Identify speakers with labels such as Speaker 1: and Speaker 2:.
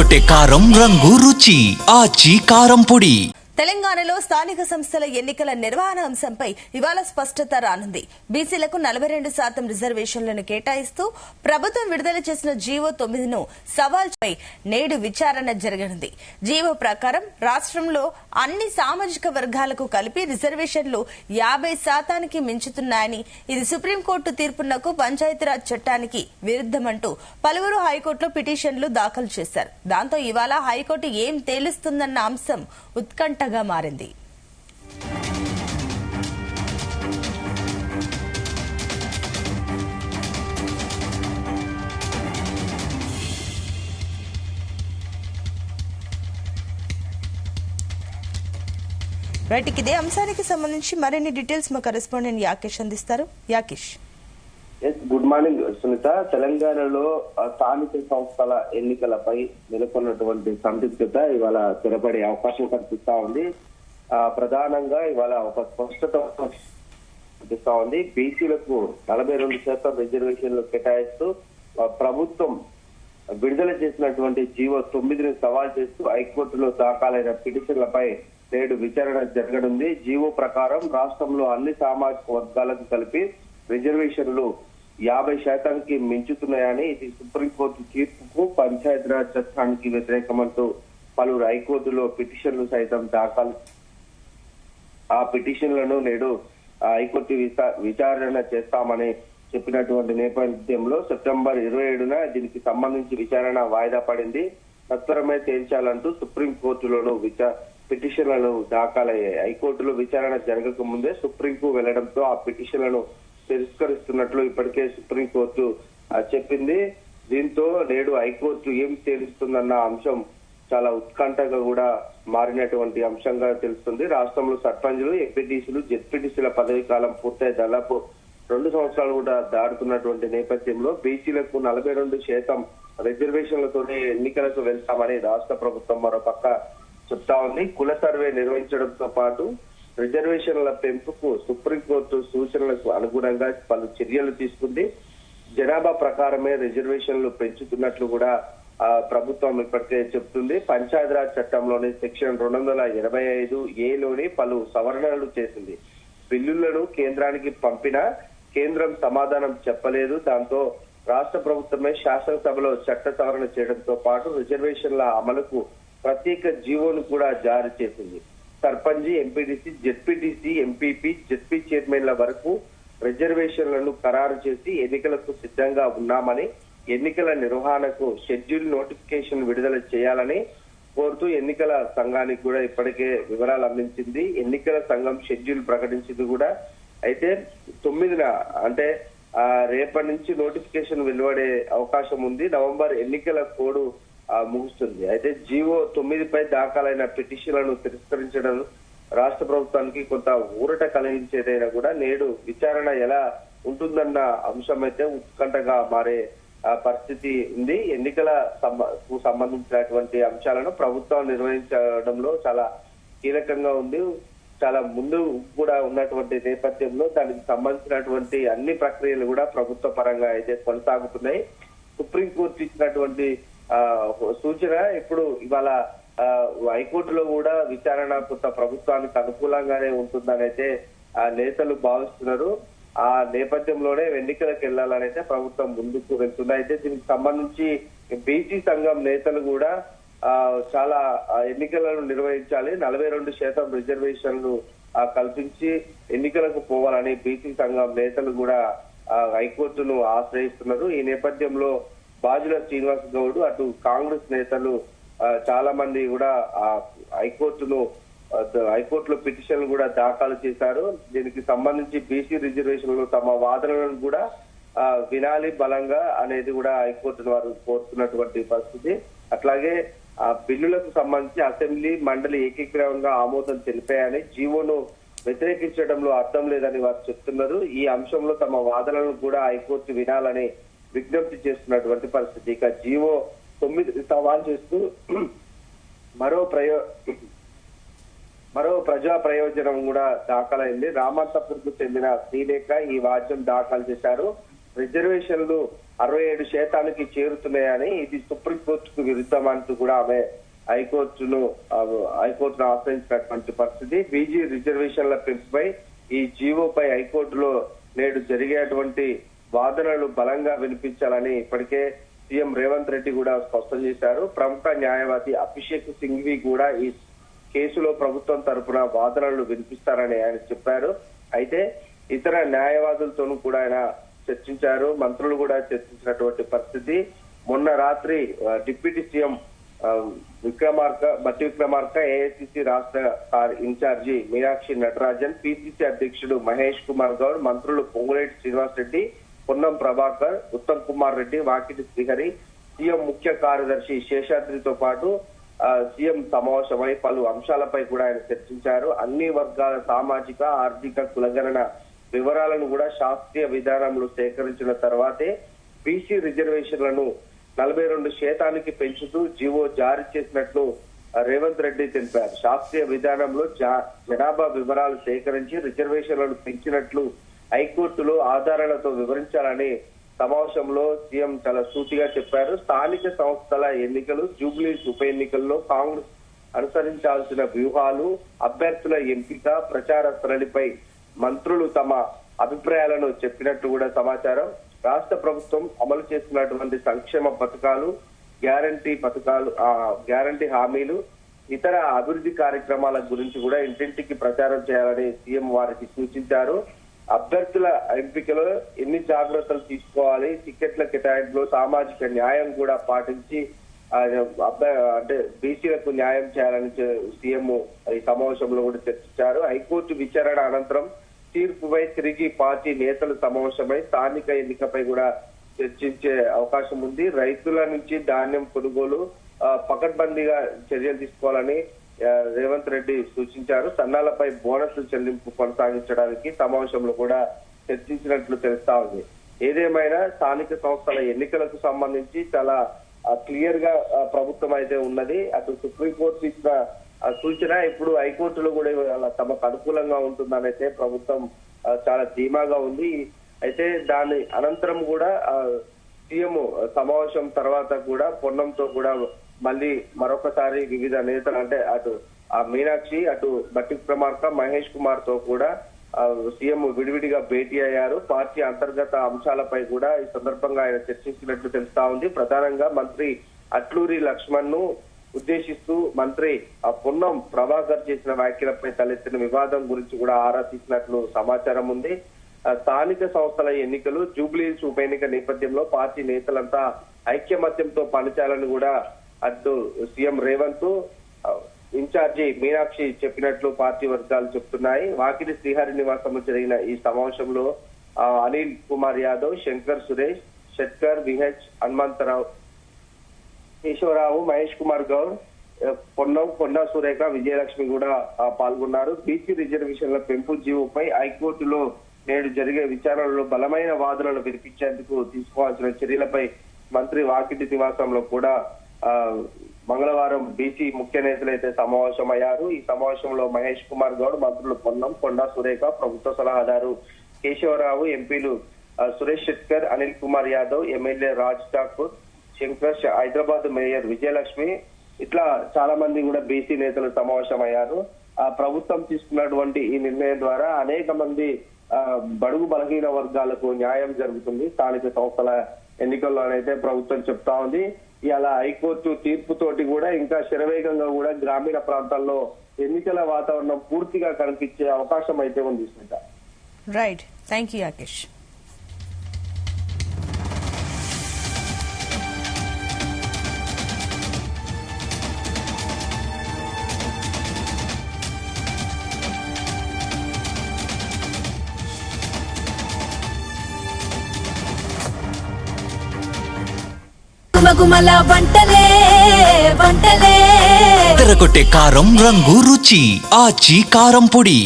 Speaker 1: అదరగొట్టే కారం రంగు రుచి ఆచి కారం పొడి.
Speaker 2: తెలంగాణలో స్థానిక సంస్థల ఎన్నికల నిర్వహణ అంశంపై ఇవాళ స్పష్టత రానుంది. బీసీలకు 42% రిజర్వేషన్లను కేటాయిస్తూ ప్రభుత్వం విడుదల చేసిన జీవో 9ను సవాల్పై నేడు విచారణ జరగనుంది. జీవో ప్రకారం రాష్ట్రంలో అన్ని సామాజిక వర్గాలకు కలిపి రిజర్వేషన్లు 50% మించుతున్నాయని, ఇది సుప్రీంకోర్టు తీర్పునకు పంచాయతీరాజ్ చట్టానికి విరుద్దమంటూ పలువురు హైకోర్టులో పిటిషన్లు దాఖలు చేశారు. దాంతో ఇవాళ హైకోర్టు ఏం తేలుస్తుందన్న అంశం ఉత్కంఠగా మారింది. ఇదే అంశానికి సంబంధించి మరిన్ని డీటెయిల్స్ మా కరెస్పాండెంట్ యాకేష్ అందిస్తారు. యాకేష్.
Speaker 3: Good morning Sunitha. తెలంగాణలో స్థానిక సంస్థల ఎన్నికలపై నెలకొన్నటువంటి సందిగ్ధత ఇవాళ స్థిరపడే అవకాశం కనిపిస్తా ఉంది. ప్రధానంగా ఇవాళ ఒక స్పష్టత కనిపిస్తా ఉంది. బీసీలకు 42% రిజర్వేషన్లు కేటాయిస్తూ ప్రభుత్వం విడుదల చేసినటువంటి జీవో 9ని సవాల్ చేస్తూ హైకోర్టులో దాఖలైన పిటిషన్లపై నేడు విచారణ జరగనుంది. జీవో ప్రకారం రాష్ట్రంలో అన్ని సామాజిక వర్గాలకు కలిపి రిజర్వేషన్లు 50% మించుతున్నాయని, ఇది సుప్రీంకోర్టు తీర్పుకు పంచాయతీరాజ్ చట్టానికి వ్యతిరేకమంటూ పలువురు హైకోర్టులో పిటిషన్లు సైతం దాఖలు. ఆ పిటిషన్లను నేడు హైకోర్టు విచారణ చేస్తామని చెప్పినటువంటి నేపథ్యంలో సెప్టెంబర్ 27న దీనికి సంబంధించి విచారణ వాయిదా పడింది. సత్వరమే తేల్చాలంటూ సుప్రీంకోర్టులోనూ పిటిషన్లను దాఖలయ్యాయి. హైకోర్టులో విచారణ జరగక ముందే సుప్రీంకు వెళ్లడంతో ఆ పిటిషన్లను తిరస్కరిస్తున్నట్లు ఇప్పటికే సుప్రీంకోర్టు చెప్పింది. దీంతో నేడు హైకోర్టు ఏం తేలుస్తుందన్న అంశం చాలా ఉత్కంఠగా కూడా మారినటువంటి అంశంగా తెలుస్తుంది. రాష్ట్రంలో సర్పంచులు, ఎంపీటీసీలు, జెడ్పీటీసీల పదవీ కాలం పూర్తయి దాదాపు 2 సంవత్సరాలు కూడా దాటుతున్నటువంటి నేపథ్యంలో బీసీలకు 42% రిజర్వేషన్లతోనే ఎన్నికలకు వెళ్తామని రాష్ట్ర ప్రభుత్వం మరోపక్క చెప్తా ఉంది. కుల సర్వే నిర్వహించడంతో పాటు రిజర్వేషన్ల పెంపుకు సుప్రీంకోర్టు సూచనలకు అనుగుణంగా పలు చర్యలు తీసుకుంది. జనాభా ప్రకారమే రిజర్వేషన్లు పెంచుతున్నట్లు కూడా ప్రభుత్వం ఇప్పటికే చెప్తుంది. పంచాయతీరాజ్ చట్టంలోని సెక్షన్ 285A పలు సవరణలు చేసింది. బిల్లులను కేంద్రానికి పంపినా కేంద్రం సమాధానం చెప్పలేదు. దాంతో రాష్ట్ర ప్రభుత్వమే శాసనసభలో చట్ట సవరణ చేయడంతో పాటు రిజర్వేషన్ల అమలుకు ప్రత్యేక జీవోను కూడా జారీ చేసింది. Sarpanch, MPTC, ZPTC, MPP, ZP చైర్మన్ల వరకు రిజర్వేషన్లను ఖరారు చేసి ఎన్నికలకు సిద్ధంగా ఉన్నామని, ఎన్నికల నిర్వహణకు షెడ్యూల్ నోటిఫికేషన్ విడుదల చేయాలని కోరుతూ ఎన్నికల సంఘానికి కూడా ఇప్పటికే వివరాలు అందించింది. ఎన్నికల సంఘం షెడ్యూల్ ప్రకటించింది కూడా. అయితే 9న అంటే రేపటి నుంచి నోటిఫికేషన్ వెలువడే అవకాశం ఉంది. నవంబర్ ఎన్నికల కోడ్ ముగుస్తుంది. అయితే జీవో 9పై దాఖలైన పిటిషన్లను తిరస్కరించడం రాష్ట్ర ప్రభుత్వానికి కొంత ఊరట కలిగించేదైనా కూడా నేడు విచారణ ఎలా ఉంటుందన్న అంశం అయితే ఉత్కంఠగా మారే పరిస్థితి ఉంది. ఎన్నికలకు సంబంధించినటువంటి అంశాలను ప్రభుత్వం నిర్వహించడంలో చాలా కీలకంగా ఉంది. చాలా ముందు కూడా ఉన్నటువంటి నేపథ్యంలో దానికి సంబంధించినటువంటి అన్ని ప్రక్రియలు కూడా ప్రభుత్వ పరంగా అయితే కొనసాగుతున్నాయి. సుప్రీంకోర్టు ఇచ్చినటువంటి సూచన ఇప్పుడు ఇవాళ హైకోర్టులో కూడా విచారణ కొంత ప్రభుత్వానికి అనుకూలంగానే ఉంటుందని అయితే నేతలు భావిస్తున్నారు. ఆ నేపథ్యంలోనే ఎన్నికలకు వెళ్లాలని అయితే ప్రభుత్వం ముందుకు వెళ్తుంది. అయితే దీనికి సంబంధించి బీసీ సంఘం నేతలు కూడా చాలా ఎన్నికలను నిర్వహించాలి, 42% రిజర్వేషన్లు కల్పించి ఎన్నికలకు పోవాలని బీసీ సంఘం నేతలు కూడా హైకోర్టును ఆశ్రయిస్తున్నారు. ఈ నేపథ్యంలో బాజుల శ్రీనివాస్ గౌడ్, అటు కాంగ్రెస్ నేతలు చాలా మంది కూడా హైకోర్టులో పిటిషన్లు కూడా దాఖలు చేశారు. దీనికి సంబంధించి బీసీ రిజర్వేషన్లు తమ వాదనలను కూడా వినాలి బలంగా అనేది కూడా హైకోర్టును వారు కోరుతున్నటువంటి పరిస్థితి. అట్లాగే బిల్లులకు సంబంధించి అసెంబ్లీ, మండలి ఏకీకృతంగా ఆమోదం తెలిపాయని, జీవోను వ్యతిరేకించడంలో అర్థం లేదని వారు చెప్తున్నారు. ఈ అంశంలో తమ వాదనలను కూడా హైకోర్టు వినాలని విజ్ఞప్తి చేస్తున్నటువంటి పరిస్థితి. ఇక జీవో 9 సవాల్ చేస్తూ మరో ప్రజా ప్రయోజనం కూడా దాఖలైంది. రామంతపూర్ కు చెందిన శ్రీలేఖ ఈ వాద్యం దాఖలు చేశారు. రిజర్వేషన్లు 67% చేరుతున్నాయని, ఇది సుప్రీంకోర్టుకు విరుద్ధమంటూ కూడా ఆమె హైకోర్టును ఆశ్రయించినటువంటి పరిస్థితి. బీసీ రిజర్వేషన్ల పెంపుపై ఈ జీవోపై హైకోర్టులో నేడు జరిగేటువంటి వాదనలు బలంగా వినిపించాలని ఇప్పటికే సీఎం రేవంత్ రెడ్డి కూడా స్పష్టం చేశారు. ప్రముఖ న్యాయవాది అభిషేక్ సింఘ్వి కూడా ఈ కేసులో ప్రభుత్వం తరపున వాదనలు వినిపిస్తారని ఆయన చెప్పారు. అయితే ఇతర న్యాయవాదులతోనూ కూడా ఆయన చర్చించారు, మంత్రులు కూడా చర్చించినటువంటి పరిస్థితి. మొన్న రాత్రి డిప్యూటీ సీఎం బట్టి విక్రమార్క, ఏఐసిసి రాష్ట్ర ఇన్ఛార్జి మీనాక్షి నటరాజన్, పిసిసి అధ్యక్షుడు మహేష్ కుమార్ గౌడ్, మంత్రులు పొంగులేటి శ్రీనివాస్ రెడ్డి, పొన్నం ప్రభాకర్, ఉత్తమ్ కుమార్ రెడ్డి, వాకిటి శ్రీహరి, సీఎం ముఖ్య కార్యదర్శి శేషాద్రితో పాటు సీఎం సమావేశమై పలు అంశాలపై కూడా ఆయన చర్చించారు. అన్ని వర్గాల సామాజిక ఆర్థిక కులగణన వివరాలను కూడా శాస్త్రీయ విధానంలో సేకరించిన తర్వాతే బీసీ రిజర్వేషన్లను 42% పెంచుతూ జీవో జారీ చేసినట్లు రేవంత్ రెడ్డి తెలిపారు. శాస్త్రీయ విధానంలో జనాభా వివరాలు సేకరించి రిజర్వేషన్లను పెంచినట్లు హైకోర్టులో ఆధారాలతో వివరించాలని సమావేశంలో సీఎం చాలా సూటిగా చెప్పారు. స్థానిక సంస్థల ఎన్నికలు, జూబ్లీస్ ఉప ఎన్నికల్లో కాంగ్రెస్ అనుసరించాల్సిన వ్యూహాలు, అభ్యర్థుల ఎంపిక, ప్రచార సరళిపై మంత్రులు తమ అభిప్రాయాలను చెప్పినట్టు కూడా సమాచారం. రాష్ట్ర ప్రభుత్వం అమలు చేస్తున్నటువంటి సంక్షేమ పథకాలు, గ్యారంటీ హామీలు, ఇతర అభివృద్ధి కార్యక్రమాల గురించి కూడా ఇంటింటికి ప్రచారం చేయాలని సీఎం వారికి సూచించారు. అభ్యర్థుల ఎంపికలో ఎన్ని జాగ్రత్తలు తీసుకోవాలి, టికెట్ల కేటాయింపులో సామాజిక న్యాయం కూడా పాటించి అంటే బీసీలకు న్యాయం చేయాలని సీఎం ఈ సమావేశంలో కూడా చర్చించారు. హైకోర్టు విచారణ అనంతరం తీర్పుపై తిరిగి పార్టీ నేతలు సమావేశమై స్థానిక ఎన్నికపై కూడా చర్చించే అవకాశం ఉంది. రైతుల నుంచి ధాన్యం కొనుగోలు పకడ్బందీగా చర్యలు తీసుకోవాలని రేవంత్ రెడ్డి సూచించారు. సన్నాలపై బోనస్లు చెల్లింపు కొనసాగించడానికి సమావేశంలో కూడా చర్చించినట్లు తెలుస్తా ఉంది. ఏదేమైనా స్థానిక సంస్థల ఎన్నికలకు సంబంధించి చాలా క్లియర్ గా ప్రభుత్వం అయితే ఉన్నది. అటు సుప్రీంకోర్టు ఇచ్చిన సూచన ఇప్పుడు హైకోర్టులో కూడా తమకు అనుకూలంగా ఉంటుందని అయితే ప్రభుత్వం చాలా ధీమాగా ఉంది. అయితే దాని అనంతరం కూడా సీఎం సమావేశం తర్వాత కూడా పొన్నంతో కూడా మళ్ళీ మరొకసారి వివిధ నేతలు అంటే అటు మీనాక్షి, అటు బట్టి విక్రమార్క, మహేష్ కుమార్ తో కూడా సీఎం విడివిడిగా భేటీ అయ్యారు. పార్టీ అంతర్గత అంశాలపై కూడా ఈ సందర్భంగా ఆయన చర్చించినట్లు తెలుస్తా ఉంది. ప్రధానంగా మంత్రి అట్లూరి లక్ష్మణ్ ను ఉద్దేశిస్తూ మంత్రి పొన్నం ప్రభాకర్ చేసిన వ్యాఖ్యలపై తలెత్తిన వివాదం గురించి కూడా ఆరా తీసినట్లు సమాచారం ఉంది. స్థానిక సంస్థల ఎన్నికలు, జూబ్లీహిల్స్ ఉప ఎన్నిక నేపథ్యంలో పార్టీ నేతలంతా ఐక్యమత్యంతో పనిచేయాలని కూడా అటు సీఎం రేవంత్, ఇన్ఛార్జి మీనాక్షి చెప్పినట్లు పార్టీ వర్గాలు చెప్తున్నాయి. వాకిటి శ్రీహరి నివాసంలో జరిగిన ఈ సమావేశంలో అనిల్ కుమార్ యాదవ్, శంకర్ సురేష్, షెట్కర్, విహెచ్ హనుమంతరావు, కేశవరావు, మహేష్ కుమార్ గౌడ్, పొన్నం, కొండా సురేఖ, విజయలక్ష్మి కూడా పాల్గొన్నారు. బీసీ రిజర్వేషన్ల పెంపు జీవోపై హైకోర్టులో నేడు జరిగే విచారణలో బలమైన వాదనలు వినిపించేందుకు తీసుకోవాల్సిన చర్యలపై మంత్రి వాకిటి నివాసంలో కూడా మంగళవారం బీసీ ముఖ్య నేతలైతే సమావేశమయ్యారు. ఈ సమావేశంలో మహేష్ కుమార్ గౌడ్, మంత్రులు పొన్నం, కొండా సురేఖ, ప్రభుత్వ సలహాదారు కేశవరావు, ఎంపీలు సురేష్ షెట్కర్, అనిల్ కుమార్ యాదవ్, ఎమ్మెల్యే రాజ్ ఠాకూర్, శంకర్, హైదరాబాద్ మేయర్ విజయలక్ష్మి, ఇట్లా చాలా మంది కూడా బీసీ నేతలు సమావేశమయ్యారు. ప్రభుత్వం తీసుకున్నటువంటి ఈ నిర్ణయం ద్వారా అనేక మంది బడుగు బలహీన వర్గాలకు న్యాయం జరుగుతుంది. స్థానిక సంస్థల ఎన్నికల్లోనైతే ప్రభుత్వం చెప్తా ఉంది. ఇలా హైకోర్టు తీర్పుతోటి కూడా ఇంకా శరవేగంగా కూడా గ్రామీణ ప్రాంతాల్లో ఎన్నికల వాతావరణం పూర్తిగా కనిపించే అవకాశం అయితే ఉంది.
Speaker 2: Right, thank you Rakesh.
Speaker 4: గుమగుమల వంటలే వంటలే
Speaker 1: తెరకొట్టే కారం రంగు రుచి ఆచి కారం పొడి.